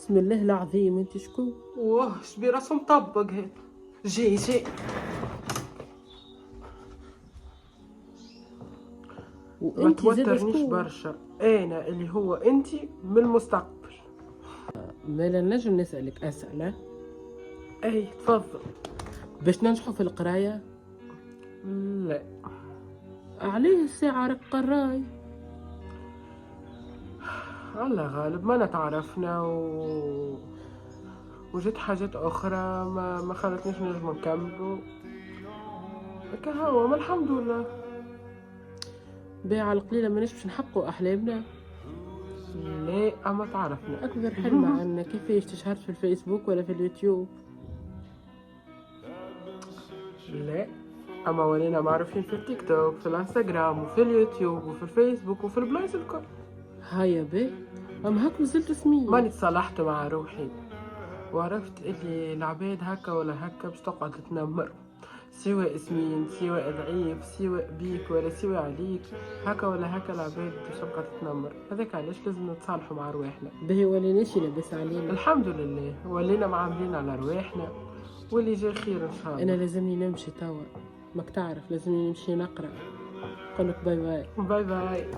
بسم الله العظيم، انت شكون؟ واه شبي راسو مطبق هاد. جي ما وانت زاد توترنيش شكون؟ برشا. انا اللي هو انت من المستقبل. مالا نجم نسألك أسئلة اي تفضل. باش ننجحوا في القراية؟ لا عليه الساعة راك قراي. الله غالب ما نتعرفنا وجت حاجات اخرى ما خلتنيش نجم نكملوا هكا هو، ما الحمد لله. باع القليلة ماناش باش نحققوا أحلامنا. لا اما تعرفنا. أكبر حلم عنا كيفاش تشهرت في الفيسبوك ولا في اليوتيوب؟ لا اما ولينا معروفين في التيك توك، في الانستغرام وفي اليوتيوب وفي الفيسبوك وفي البلايص الكل. هيا بيه، أما هاك نزلت سمية. ماني تصالحت مع روحي وعرفت اللي العباد هكا ولا هكا باش تقعد تتنمر، سواء سمين سواء ضعيف سواء بيك ولا سواء عليك، هكا ولا هكا العباد باش تبقى تتنمر. هذاك علاش لازم نتصالحوا مع رواحنا. باهي وليناش لاباس علينا. الحمد لله ولينا معاملين على رواحنا واللي جاي خير ان شاء الله. أنا لازمني نمشي توا، ماك تعرف لازمني نمشي نقرأ. نقولك باي باي. باي باي.